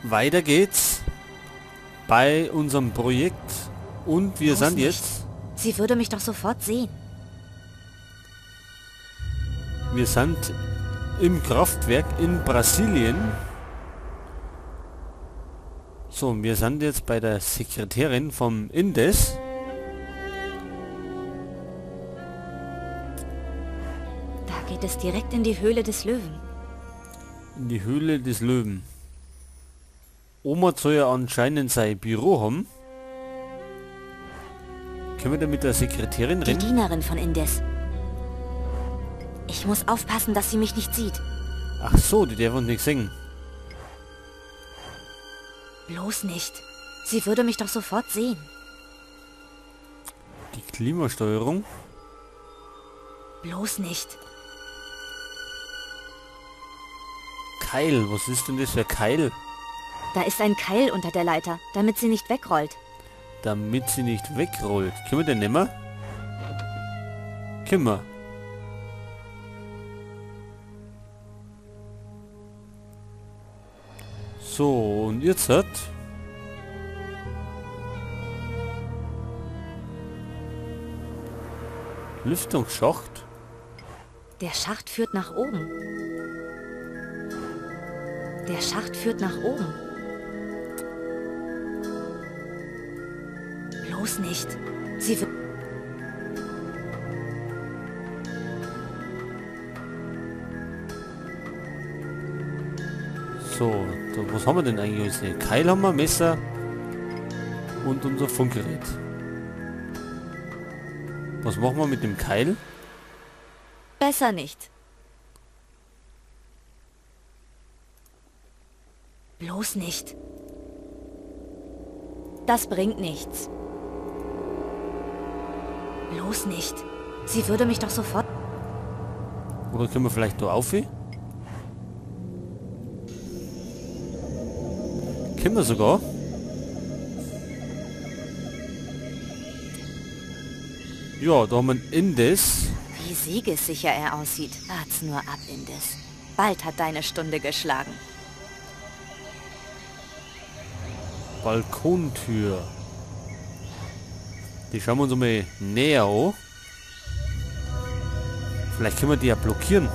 weiter geht's bei unserem Projekt und wir sind jetzt... Sie würde mich doch sofort sehen. Wir sind im Kraftwerk in Brasilien. So, wir sind jetzt bei der Sekretärin vom Indes. Da geht es direkt in die Höhle des Löwen. In die Höhle des Löwen. Oma soll ja anscheinend sein Büro haben. Können wir da mit der Sekretärin reden? Die Dienerin von Indes. Ich muss aufpassen, dass sie mich nicht sieht. Ach so, die darf uns nicht singen. Bloß nicht. Sie würde mich doch sofort sehen. Die Klimasteuerung. Bloß nicht. Keil, was ist denn das für ein Keil? Da ist ein Keil unter der Leiter, damit sie nicht wegrollt. Damit sie nicht wegrollt. Können wir den nehmen? Können wir. So, und jetzt hat... Lüftungsschacht. Der Schacht führt nach oben. Der Schacht führt nach oben. Bloß nicht. Sie wird... So, da, was haben wir denn eigentlich? Keil haben wir, Messer und unser Funkgerät. Was machen wir mit dem Keil? Besser nicht. Bloß nicht. Das bringt nichts. Bloß nicht. Sie würde mich doch sofort... Oder können wir vielleicht da auf? Können wir sogar. Ja, da haben wir einen Indes. Wie siegessicher er aussieht. Wart's nur ab, Indes. Bald hat deine Stunde geschlagen. Balkontür. Die schauen wir uns mal näher an. Vielleicht können wir die ja blockieren.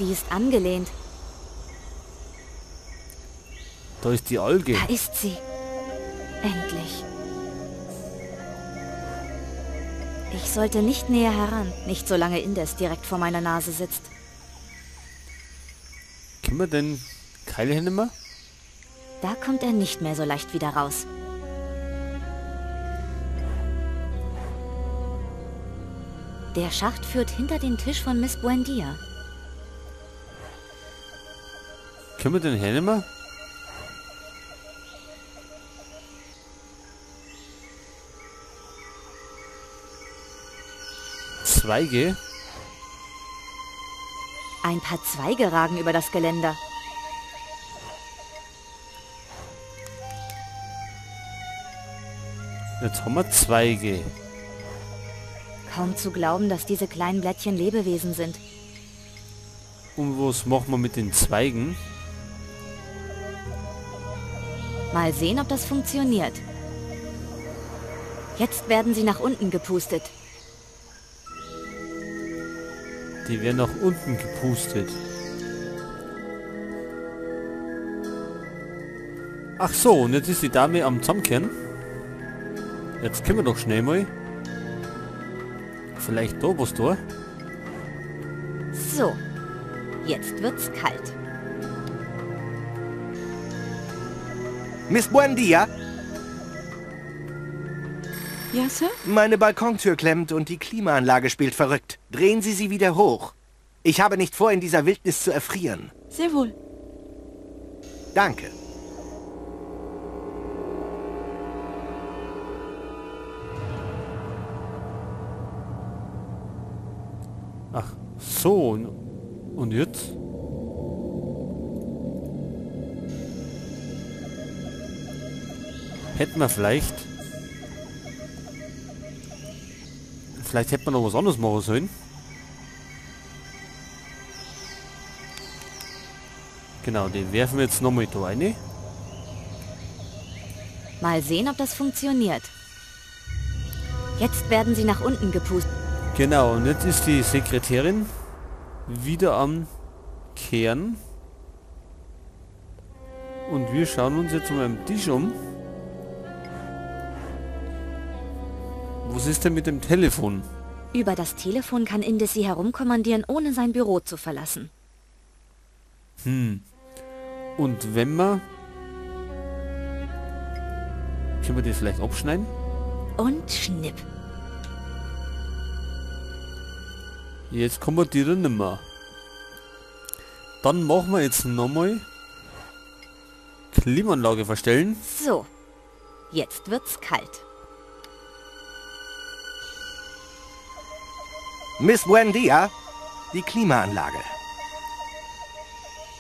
Die ist angelehnt. Da ist die Alge. Da ist sie. Endlich. Ich sollte nicht näher heran. Nicht solange Indes direkt vor meiner Nase sitzt. Können wir den Keil hinnehmen? Da kommt er nicht mehr so leicht wieder raus. Der Schacht führt hinter den Tisch von Miss Buendia. Können wir den hinnehmen? Zweige. Ein paar Zweige ragen über das Geländer. Jetzt haben wir Zweige. Kaum zu glauben, dass diese kleinen Blättchen Lebewesen sind. Und was machen wir mit den Zweigen? Mal sehen, ob das funktioniert. Jetzt werden sie nach unten gepustet. Die werden nach unten gepustet. Ach so, und jetzt ist die Dame am Zusammenkehren. Jetzt können wir doch schnell mal. Vielleicht da was da. So, jetzt wird's kalt. Miss Buendia, Ja, Sir? meine Balkontür klemmt und die Klimaanlage spielt verrückt. Drehen Sie sie wieder hoch. Ich habe nicht vor, in dieser Wildnis zu erfrieren. Sehr wohl. Danke. Ach so, und jetzt? Hätten wir vielleicht... Vielleicht hätte man noch was anderes machen sollen. Genau, den werfen wir jetzt nochmal da rein. Mal sehen, ob das funktioniert. Jetzt werden sie nach unten gepustet. Genau, und jetzt ist die Sekretärin wieder am Kehren. Und wir schauen uns jetzt mal am Tisch um. Was ist denn mit dem Telefon? Über das Telefon kann Indis sie herumkommandieren, ohne sein Büro zu verlassen. Und wenn wir... Können wir das vielleicht abschneiden? Und schnipp. Jetzt kommen die dann nimmer. Dann machen wir jetzt nochmal Klimaanlage verstellen. So, jetzt wird's kalt. Miss Buendia, die Klimaanlage.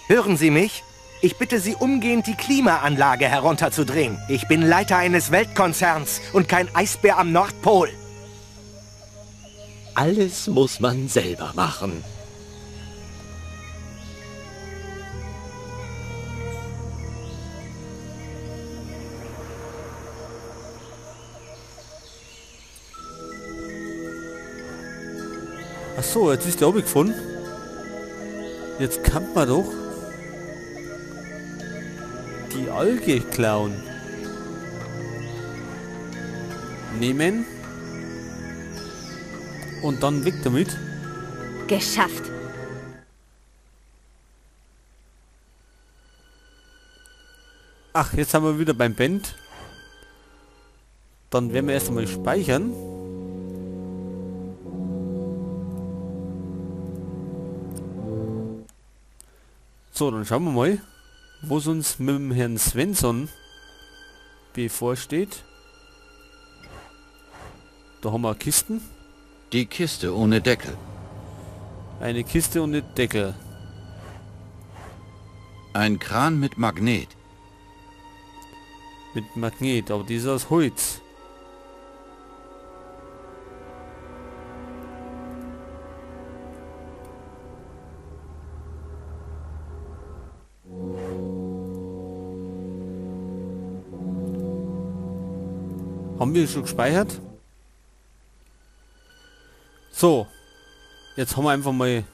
Hören Sie mich? Ich bitte Sie umgehend, die Klimaanlage herunterzudrehen. Ich bin Leiter eines Weltkonzerns und kein Eisbär am Nordpol. Alles muss man selber machen. Ach so, jetzt ist der abgefunden. Jetzt kann man doch die Alge klauen. Nehmen. Und dann weg damit. Geschafft. Ach, jetzt haben wir wieder beim Band. Dann werden wir erst einmal speichern. So, dann schauen wir mal, wo es uns mit dem Herrn Svensson bevorsteht. Da haben wir Kisten. Die Kiste ohne Deckel. Eine Kiste ohne Deckel. Ein Kran mit Magnet. Mit Magnet, aber dieser ist Holz. Haben wir schon gespeichert? So. Jetzt haben wir einfach mal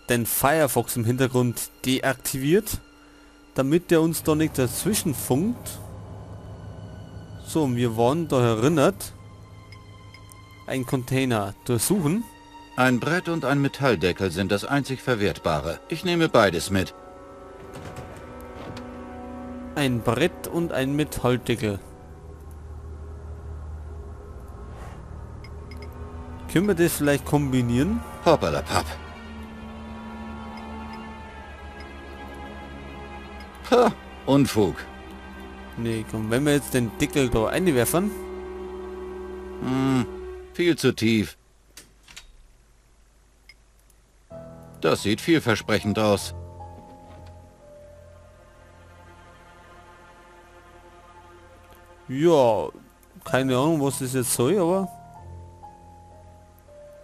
den Firefox im Hintergrund deaktiviert, damit der uns da nicht dazwischen funkt. So, und wir waren da erinnert. Ein Container durchsuchen. Ein Brett und ein Metalldeckel sind das einzig Verwertbare. Ich nehme beides mit. Ein Brett und ein Metalldeckel. Können wir das vielleicht kombinieren? Hoppalapapp. Ha, Unfug. Nee, komm, wenn wir jetzt den Deckel da einwerfen. Viel zu tief. Das sieht vielversprechend aus. Ja, keine Ahnung, was das jetzt soll, aber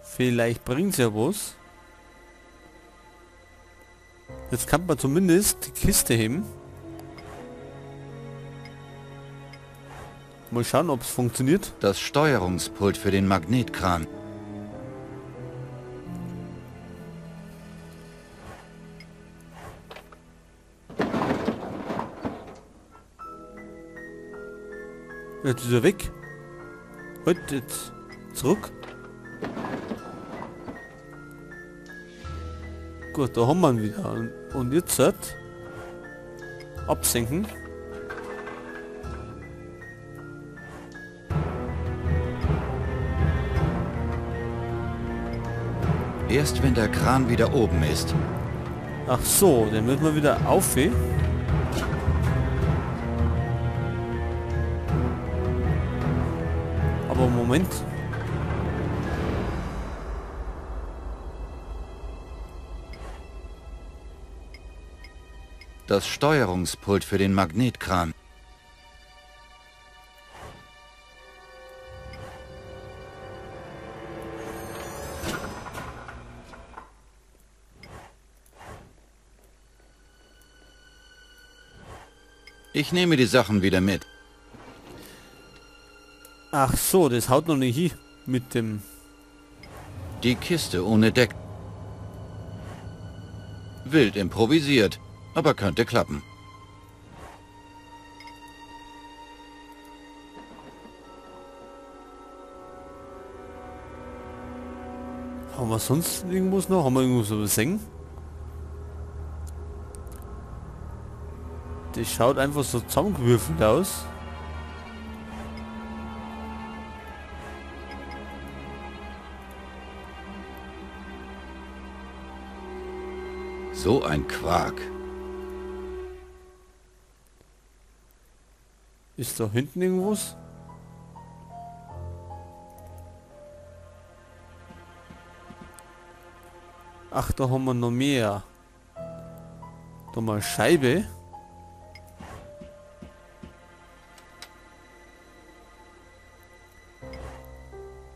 vielleicht bringt es ja was. Jetzt kann man zumindest die Kiste heben. Mal schauen, ob es funktioniert. Das Steuerungspult für den Magnetkran. Jetzt ist er weg. Halt jetzt zurück. Gut, da haben wir ihn wieder. Und jetzt absenken. Erst wenn der Kran wieder oben ist. Ach so, dann müssen wir wieder aufheben. Aber Moment. Das Steuerungspult für den Magnetkran. Ich nehme die Sachen wieder mit. Ach so, das haut noch nicht hin mit dem... Die Kiste ohne Deckel. Wild improvisiert, aber könnte klappen. Haben wir sonst irgendwas noch? Haben wir irgendwas übersehen? Das schaut einfach so zusammengewürfelt aus. So ein Quark. Ist da hinten irgendwas? Ach, da haben wir noch mehr. Da mal Scheibe.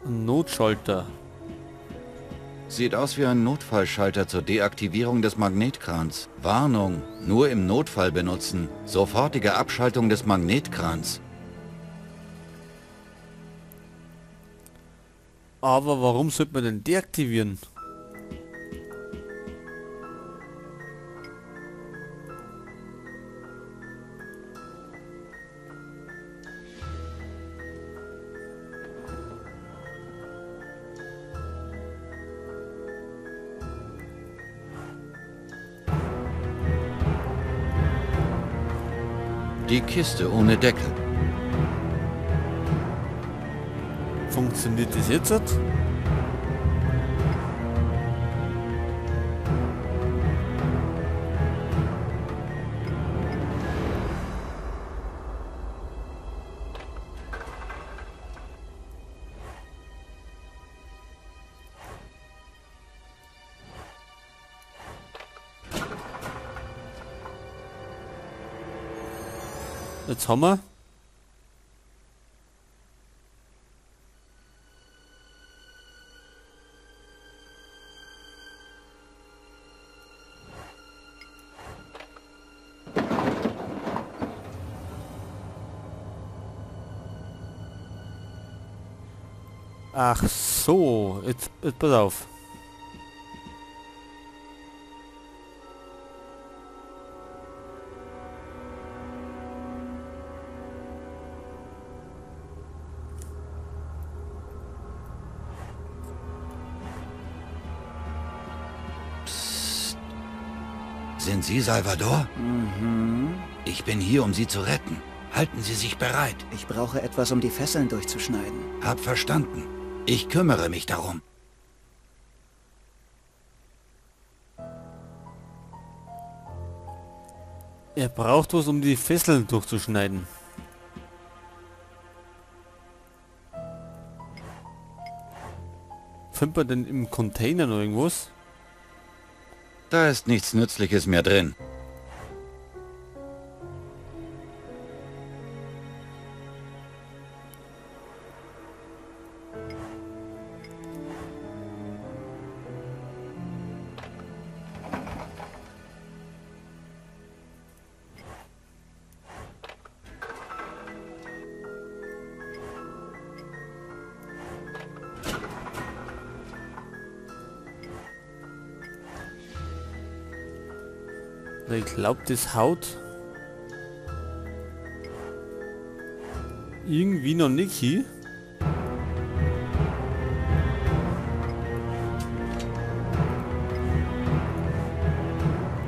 Ein Notschalter. Sieht aus wie ein Notfallschalter zur Deaktivierung des Magnetkrans. Warnung, nur im Notfall benutzen. Sofortige Abschaltung des Magnetkrans. Aber warum sollte man den deaktivieren? Die Kiste ohne Deckel. Funktioniert das jetzt? Jetzt haben wir. Ach so, jetzt pass auf. Sind Sie Salvador? Ich bin hier, um Sie zu retten. Halten Sie sich bereit. Ich brauche etwas, um die Fesseln durchzuschneiden. Hab verstanden. Ich kümmere mich darum. Er braucht was, um die Fesseln durchzuschneiden. Findet man denn im Container noch irgendwas? Da ist nichts Nützliches mehr drin. Ich glaube, das haut irgendwie noch nicht hin.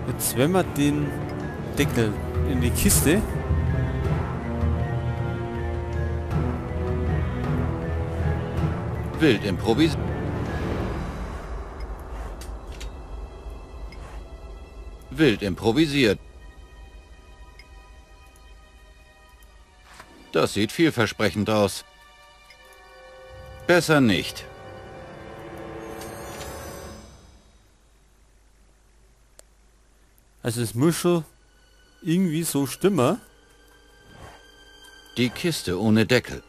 Jetzt wenn wir den Deckel in die Kiste Wild improvisiert. Wild improvisiert. Das sieht vielversprechend aus. Besser nicht. Also es muss schon irgendwie so stimmen. Die Kiste ohne Deckel.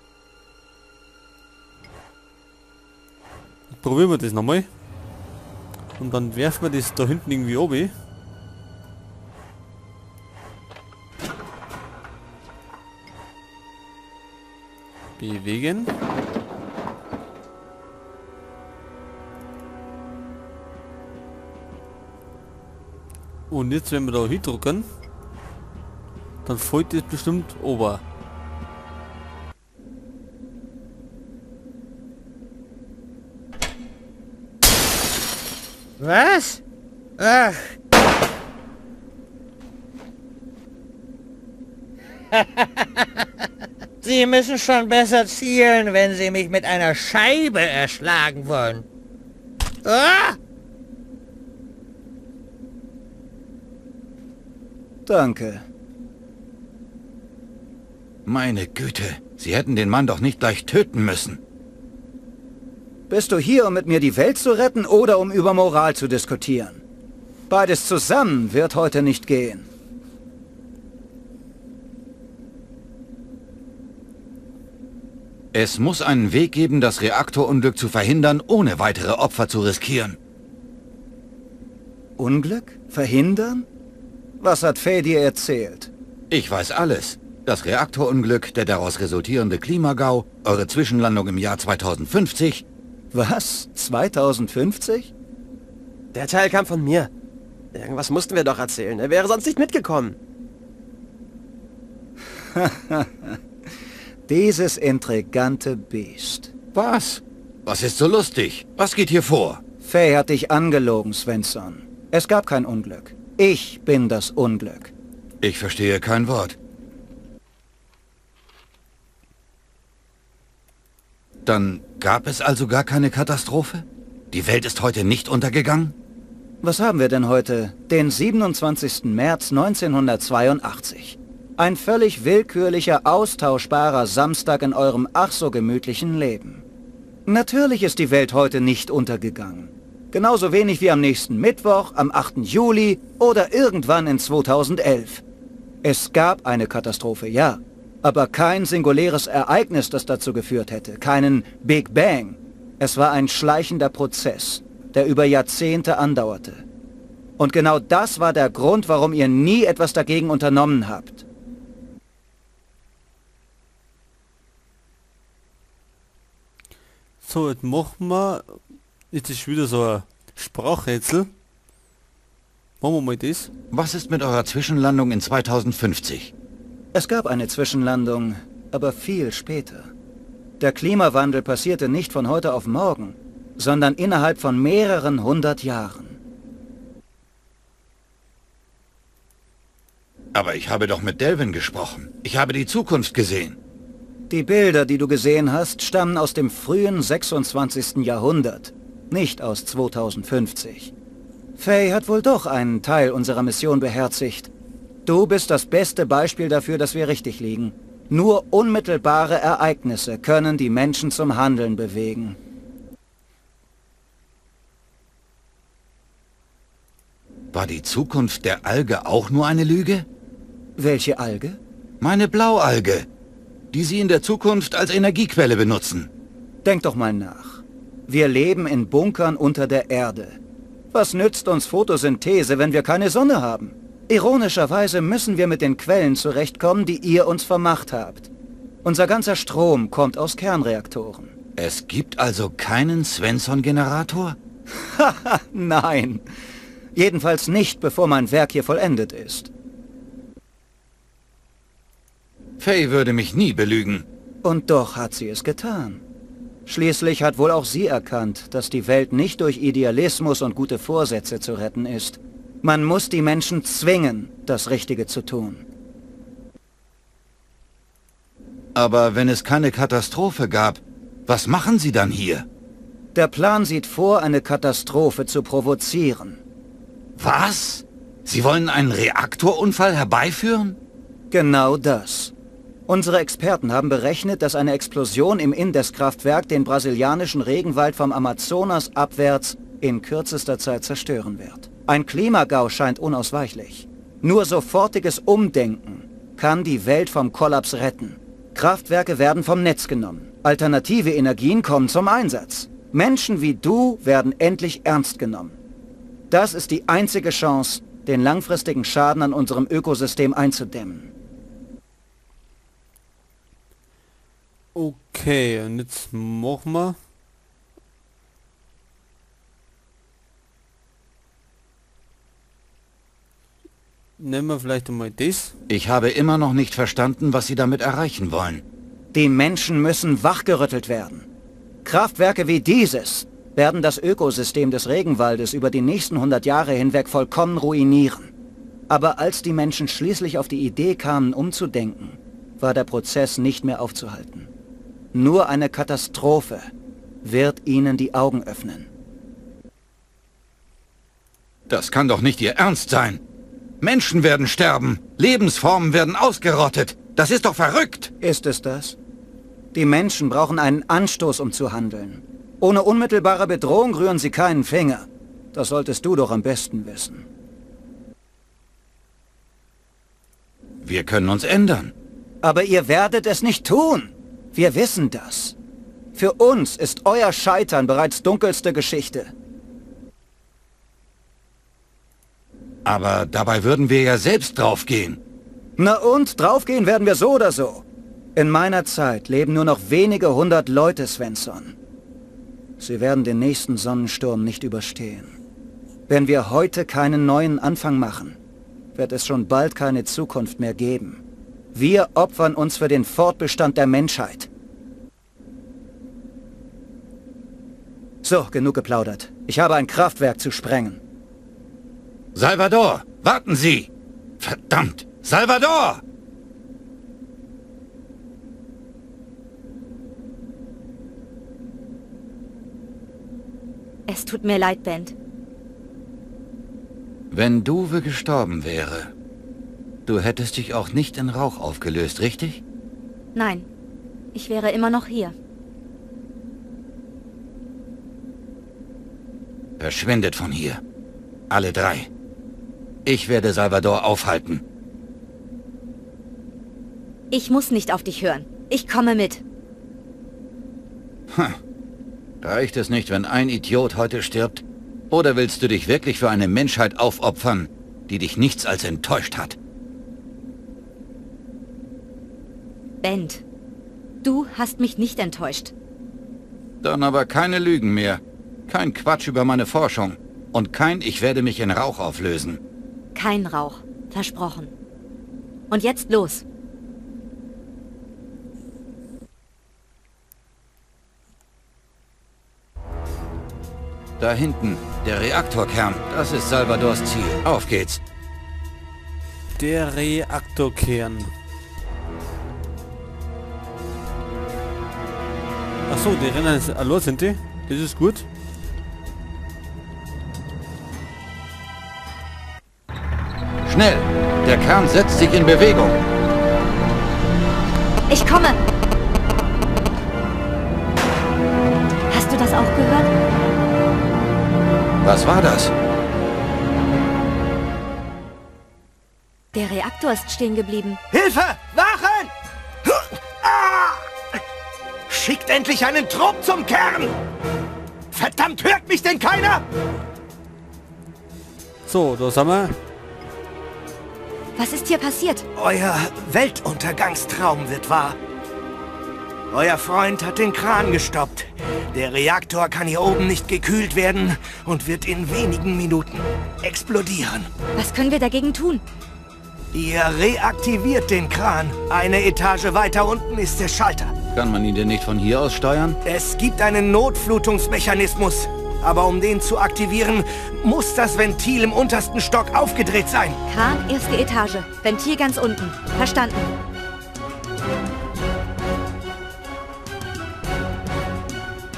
Probieren wir das nochmal. Und dann werfen wir das da hinten irgendwie oben. Bewegen. Und jetzt, wenn wir da hindrücken, dann folgt es bestimmt ober. Was? Ach. Sie müssen schon besser zielen, wenn Sie mich mit einer Scheibe erschlagen wollen. Ah! Danke. Meine Güte, Sie hätten den Mann doch nicht gleich töten müssen. Bist du hier, um mit mir die Welt zu retten oder um über Moral zu diskutieren? Beides zusammen wird heute nicht gehen. Es muss einen Weg geben, das Reaktorunglück zu verhindern, ohne weitere Opfer zu riskieren. Unglück? Verhindern? Was hat Faye dir erzählt? Ich weiß alles. Das Reaktorunglück, der daraus resultierende Klimagau, eure Zwischenlandung im Jahr 2050. Was? 2050? Der Teil kam von mir. Irgendwas mussten wir doch erzählen. Er wäre sonst nicht mitgekommen. Dieses intrigante Biest. Was? Was ist so lustig? Was geht hier vor? Faye hat dich angelogen, Svensson. Es gab kein Unglück. Ich bin das Unglück. Ich verstehe kein Wort. Dann gab es also gar keine Katastrophe? Die Welt ist heute nicht untergegangen? Was haben wir denn heute? Den 27. März 1982. Ein völlig willkürlicher, austauschbarer Samstag in eurem ach so gemütlichen Leben. Natürlich ist die Welt heute nicht untergegangen. Genauso wenig wie am nächsten Mittwoch, am 8. Juli oder irgendwann in 2011. Es gab eine Katastrophe, ja. Aber kein singuläres Ereignis, das dazu geführt hätte. Keinen Big Bang. Es war ein schleichender Prozess, der über Jahrzehnte andauerte. Und genau das war der Grund, warum ihr nie etwas dagegen unternommen habt. So, jetzt machen wir... Jetzt ist wieder so ein Sprachrätsel. Machen wir mal das. Was ist mit eurer Zwischenlandung in 2050? Es gab eine Zwischenlandung, aber viel später. Der Klimawandel passierte nicht von heute auf morgen, sondern innerhalb von mehreren 100 Jahren. Aber ich habe doch mit Delvin gesprochen. Ich habe die Zukunft gesehen. Die Bilder, die du gesehen hast, stammen aus dem frühen 26. Jahrhundert, nicht aus 2050. Faye hat wohl doch einen Teil unserer Mission beherzigt. Du bist das beste Beispiel dafür, dass wir richtig liegen. Nur unmittelbare Ereignisse können die Menschen zum Handeln bewegen. War die Zukunft der Alge auch nur eine Lüge? Welche Alge? Meine Blaualge, die Sie in der Zukunft als Energiequelle benutzen. Denk doch mal nach. Wir leben in Bunkern unter der Erde. Was nützt uns Photosynthese, wenn wir keine Sonne haben? Ironischerweise müssen wir mit den Quellen zurechtkommen, die ihr uns vermacht habt. Unser ganzer Strom kommt aus Kernreaktoren. Es gibt also keinen Svensson-Generator? Haha, nein. Jedenfalls nicht, bevor mein Werk hier vollendet ist. Faye würde mich nie belügen. Und doch hat sie es getan. Schließlich hat wohl auch sie erkannt, dass die Welt nicht durch Idealismus und gute Vorsätze zu retten ist. Man muss die Menschen zwingen, das Richtige zu tun. Aber wenn es keine Katastrophe gab, was machen Sie dann hier? Der Plan sieht vor, eine Katastrophe zu provozieren. Was? Sie wollen einen Reaktorunfall herbeiführen? Genau das. Unsere Experten haben berechnet, dass eine Explosion im Indes-Kraftwerk den brasilianischen Regenwald vom Amazonas abwärts in kürzester Zeit zerstören wird. Ein Klimagau scheint unausweichlich. Nur sofortiges Umdenken kann die Welt vom Kollaps retten. Kraftwerke werden vom Netz genommen. Alternative Energien kommen zum Einsatz. Menschen wie du werden endlich ernst genommen. Das ist die einzige Chance, den langfristigen Schaden an unserem Ökosystem einzudämmen. Okay, und jetzt machen wir... Nehmen wir vielleicht einmal das. Ich habe immer noch nicht verstanden, was Sie damit erreichen wollen. Die Menschen müssen wachgerüttelt werden. Kraftwerke wie dieses werden das Ökosystem des Regenwaldes über die nächsten 100 Jahre hinweg vollkommen ruinieren. Aber als die Menschen schließlich auf die Idee kamen, umzudenken, war der Prozess nicht mehr aufzuhalten. Nur eine Katastrophe wird ihnen die Augen öffnen. Das kann doch nicht Ihr Ernst sein. Menschen werden sterben, Lebensformen werden ausgerottet. Das ist doch verrückt! Ist es das? Die Menschen brauchen einen Anstoß, um zu handeln. Ohne unmittelbare Bedrohung rühren sie keinen Finger. Das solltest du doch am besten wissen. Wir können uns ändern. Aber ihr werdet es nicht tun. Wir wissen das. Für uns ist euer Scheitern bereits dunkelste Geschichte. Aber dabei würden wir ja selbst draufgehen. Na und? Draufgehen werden wir so oder so. In meiner Zeit leben nur noch wenige 100 Leute, Svensson. Sie werden den nächsten Sonnensturm nicht überstehen. Wenn wir heute keinen neuen Anfang machen, wird es schon bald keine Zukunft mehr geben. Wir opfern uns für den Fortbestand der Menschheit. So, genug geplaudert. Ich habe ein Kraftwerk zu sprengen. Salvador, warten Sie! Verdammt! Salvador! Es tut mir leid, Bent. Wenn Duwe gestorben wäre, du hättest dich auch nicht in Rauch aufgelöst, richtig? Nein, ich wäre immer noch hier. Verschwindet von hier. Alle drei. Ich werde Salvador aufhalten. Ich muss nicht auf dich hören. Ich komme mit. Reicht es nicht, wenn ein Idiot heute stirbt? Oder willst du dich wirklich für eine Menschheit aufopfern, die dich nichts als enttäuscht hat? Bent, du hast mich nicht enttäuscht. Dann aber keine Lügen mehr. Kein Quatsch über meine Forschung. Und kein Ich werde mich in Rauch auflösen. Kein Rauch. Versprochen. Und jetzt los. Da hinten, der Reaktorkern. Das ist Salvadors Ziel. Auf geht's. Der Reaktorkern. Achso, die rennen jetzt... Hallo, sind die? Das ist gut. Schnell! Der Kern setzt sich in Bewegung. Ich komme! Hast du das auch gehört? Was war das? Der Reaktor ist stehen geblieben. Hilfe! Wachen! Ah! Schickt endlich einen Trupp zum Kern! Verdammt, hört mich denn keiner? So, da sind wir. Was ist hier passiert? Euer Weltuntergangstraum wird wahr. Euer Freund hat den Kran gestoppt. Der Reaktor kann hier oben nicht gekühlt werden und wird in wenigen Minuten explodieren. Was können wir dagegen tun? Ihr reaktiviert den Kran. Eine Etage weiter unten ist der Schalter. Kann man ihn denn nicht von hier aus steuern? Es gibt einen Notflutungsmechanismus. Aber um den zu aktivieren, muss das Ventil im untersten Stock aufgedreht sein. Kran, erste Etage. Ventil ganz unten. Verstanden.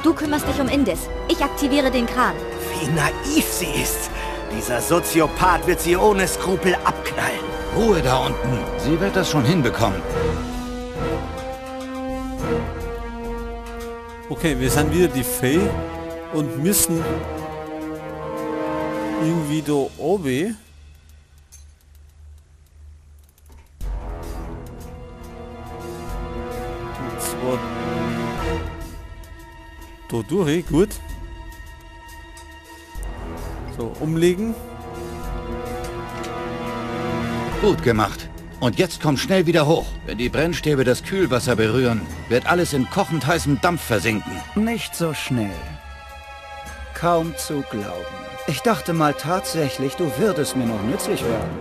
Du kümmerst dich um Indis. Ich aktiviere den Kran. Wie naiv sie ist. Dieser Soziopath wird sie ohne Skrupel abknallen. Ruhe da unten. Sie wird das schon hinbekommen. Okay, wir sind wieder die Fee und müssen irgendwie da oben. Und zwar da durch, gut. So, umlegen. Gut gemacht. Und jetzt komm schnell wieder hoch. Wenn die Brennstäbe das Kühlwasser berühren, wird alles in kochend heißem Dampf versinken. Nicht so schnell. Kaum zu glauben. Ich dachte mal tatsächlich, du würdest mir noch nützlich werden.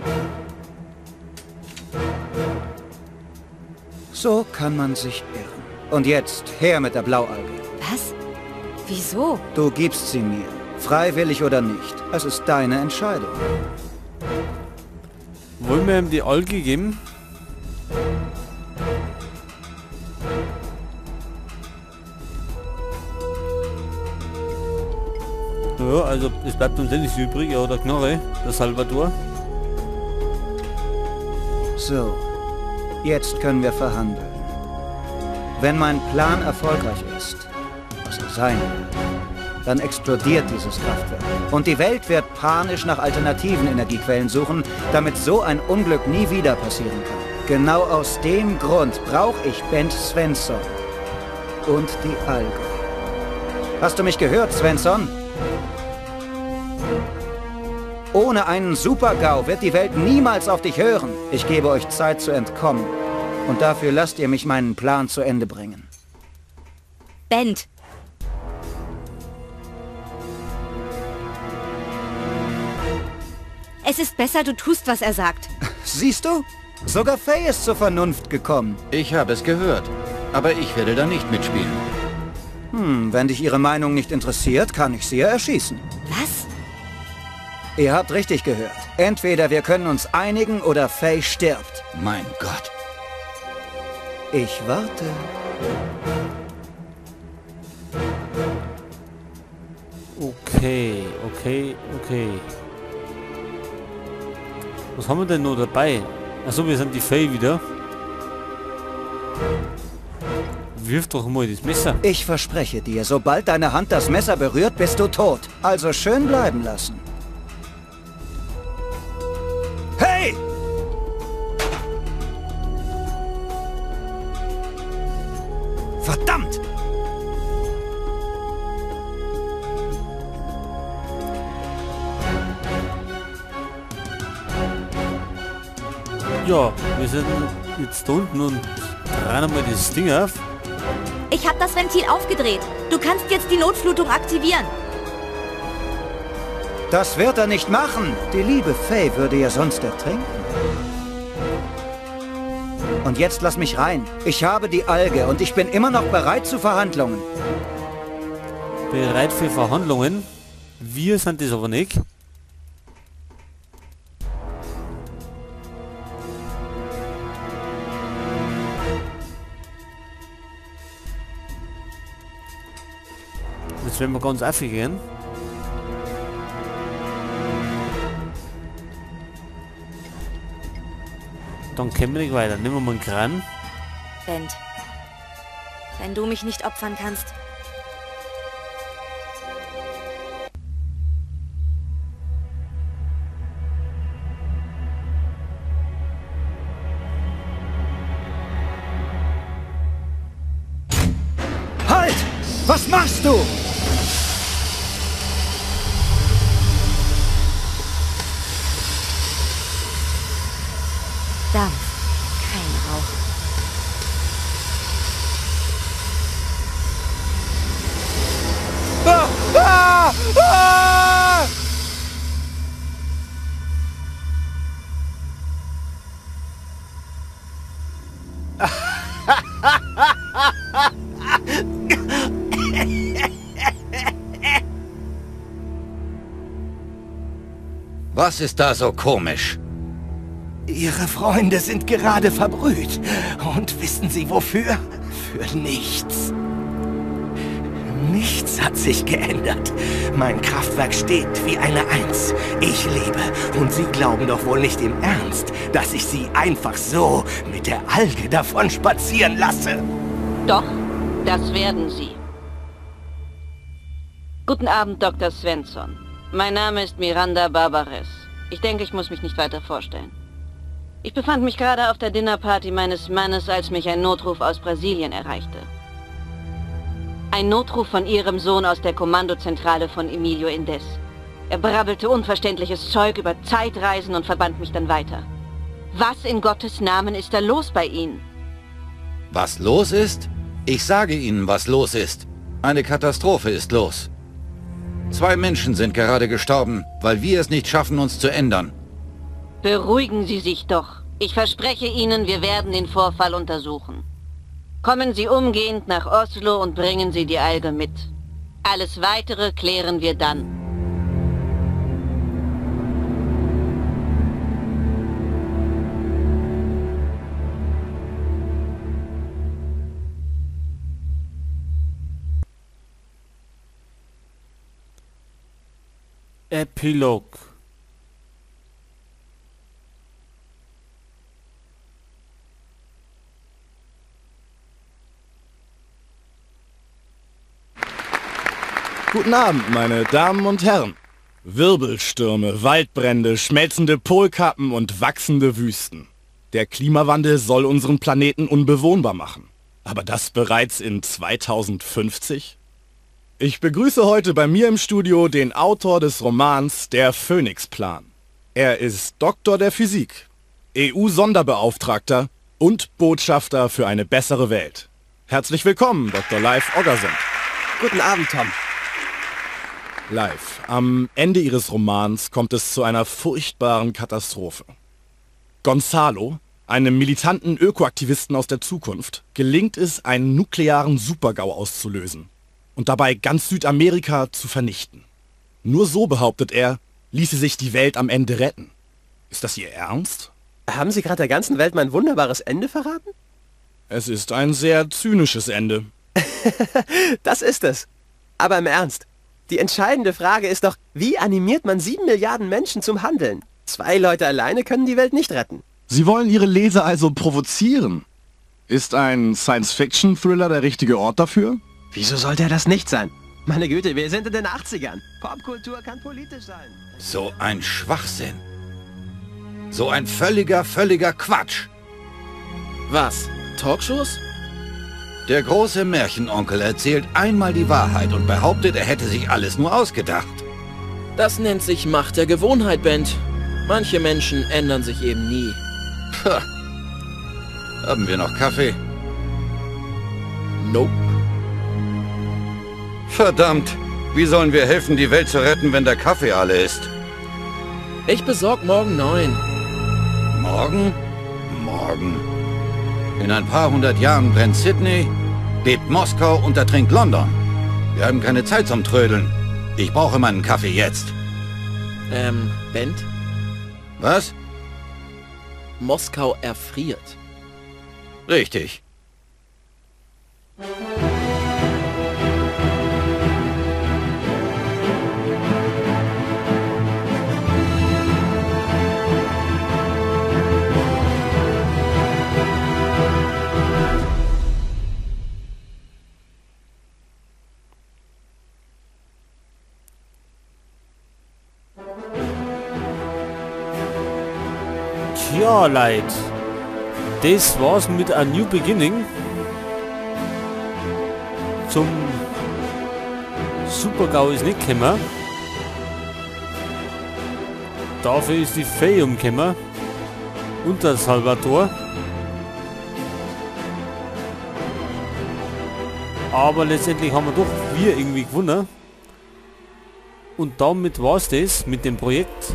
So kann man sich irren. Und jetzt, her mit der Blaualge. Was? Wieso? Du gibst sie mir. Freiwillig oder nicht. Es ist deine Entscheidung. Wollen wir ihm die Alge geben? Ja, also es bleibt uns endlich übrig, ja, der Knorre, der Salvador. So, jetzt können wir verhandeln. Wenn mein Plan erfolgreich ist, was er sein wird, dann explodiert dieses Kraftwerk. Und die Welt wird panisch nach alternativen Energiequellen suchen, damit so ein Unglück nie wieder passieren kann. Genau aus dem Grund brauche ich Bent Svensson und die Alge. Hast du mich gehört, Svensson? Ohne einen Super-GAU wird die Welt niemals auf dich hören. Ich gebe euch Zeit zu entkommen. Und dafür lasst ihr mich meinen Plan zu Ende bringen. Bent! Es ist besser, du tust, was er sagt. Siehst du? Sogar Faye ist zur Vernunft gekommen. Ich habe es gehört, aber ich werde da nicht mitspielen. Wenn dich ihre Meinung nicht interessiert, kann ich sie ja erschießen. Was? Ihr habt richtig gehört. Entweder wir können uns einigen oder Faye stirbt. Mein Gott. Ich warte. Okay. Was haben wir denn noch dabei? Achso, wir sind die Faye wieder. Wirf doch mal das Messer. Ich verspreche dir, sobald deine Hand das Messer berührt, bist du tot. Also schön bleiben lassen. Hey! Verdammt! Ja, wir sind jetzt da unten und rennen mal das Ding auf. Ich habe das Ventil aufgedreht. Du kannst jetzt die Notflutung aktivieren. Das wird er nicht machen. Die liebe Faye würde ja sonst ertrinken. Und jetzt lass mich rein. Ich habe die Alge und ich bin immer noch bereit zu Verhandlungen. Bereit für Verhandlungen. Wir sind das aber nicht. Jetzt werden wir ganz aufgehen. Dann können wir nicht weiter. Nehmen wir mal einen Kran. Bent, wenn du mich nicht opfern kannst. Halt! Was machst du? Dampf, kein Rauch. Was ist da so komisch? Ihre Freunde sind gerade verbrüht. Und wissen Sie wofür? Für nichts. Nichts hat sich geändert. Mein Kraftwerk steht wie eine Eins. Ich lebe und Sie glauben doch wohl nicht im Ernst, dass ich Sie einfach so mit der Alge davon spazieren lasse. Doch, das werden Sie. Guten Abend, Dr. Svensson. Mein Name ist Miranda Barbares. Ich denke, ich muss mich nicht weiter vorstellen. Ich befand mich gerade auf der Dinnerparty meines Mannes, als mich ein Notruf aus Brasilien erreichte. Ein Notruf von Ihrem Sohn aus der Kommandozentrale von Emilio Indes. Er brabbelte unverständliches Zeug über Zeitreisen und verband mich dann weiter. Was in Gottes Namen ist da los bei Ihnen? Was los ist? Ich sage Ihnen, was los ist. Eine Katastrophe ist los. 2 Menschen sind gerade gestorben, weil wir es nicht schaffen, uns zu ändern. Beruhigen Sie sich doch. Ich verspreche Ihnen, wir werden den Vorfall untersuchen. Kommen Sie umgehend nach Oslo und bringen Sie die Alge mit. Alles Weitere klären wir dann. Epilog. Guten Abend, meine Damen und Herren. Wirbelstürme, Waldbrände, schmelzende Polkappen und wachsende Wüsten. Der Klimawandel soll unseren Planeten unbewohnbar machen. Aber das bereits in 2050? Ich begrüße heute bei mir im Studio den Autor des Romans Der Phönixplan. Er ist Doktor der Physik, EU-Sonderbeauftragter und Botschafter für eine bessere Welt. Herzlich willkommen, Dr. Leif Oggersund. Guten Abend, Tom. Leif, am Ende Ihres Romans kommt es zu einer furchtbaren Katastrophe. Gonzalo, einem militanten Ökoaktivisten aus der Zukunft, gelingt es, einen nuklearen Supergau auszulösen und dabei ganz Südamerika zu vernichten. Nur so, behauptet er, ließe sich die Welt am Ende retten. Ist das Ihr Ernst? Haben Sie gerade der ganzen Welt mein wunderbares Ende verraten? Es ist ein sehr zynisches Ende. Das ist es. Aber im Ernst, die entscheidende Frage ist doch, wie animiert man 7 Milliarden Menschen zum Handeln? 2 Leute alleine können die Welt nicht retten. Sie wollen Ihre Leser also provozieren. Ist ein Science-Fiction-Thriller der richtige Ort dafür? Wieso sollte er das nicht sein? Meine Güte, wir sind in den 80ern. Popkultur kann politisch sein. So ein Schwachsinn. So ein völliger Quatsch. Was? Talkshows? Der große Märchenonkel erzählt einmal die Wahrheit und behauptet, er hätte sich alles nur ausgedacht. Das nennt sich Macht der Gewohnheit, Bent. Manche Menschen ändern sich eben nie. Puh. Haben wir noch Kaffee? Nope. Verdammt! Wie sollen wir helfen, die Welt zu retten, wenn der Kaffee alle ist? Ich besorg morgen 9. Morgen? Morgen. In ein paar 100 Jahren brennt Sydney, bebt Moskau und ertrinkt London. Wir haben keine Zeit zum Trödeln. Ich brauche meinen Kaffee jetzt. Bent? Was? Moskau erfriert. Richtig. Tja, Leute. Das war's mit A New Beginning. Zum Supergau ist nicht gekommen. Dafür ist die Faye umgekommen. Und der Salvatore. Aber letztendlich haben wir irgendwie gewonnen. Und damit war's das mit dem Projekt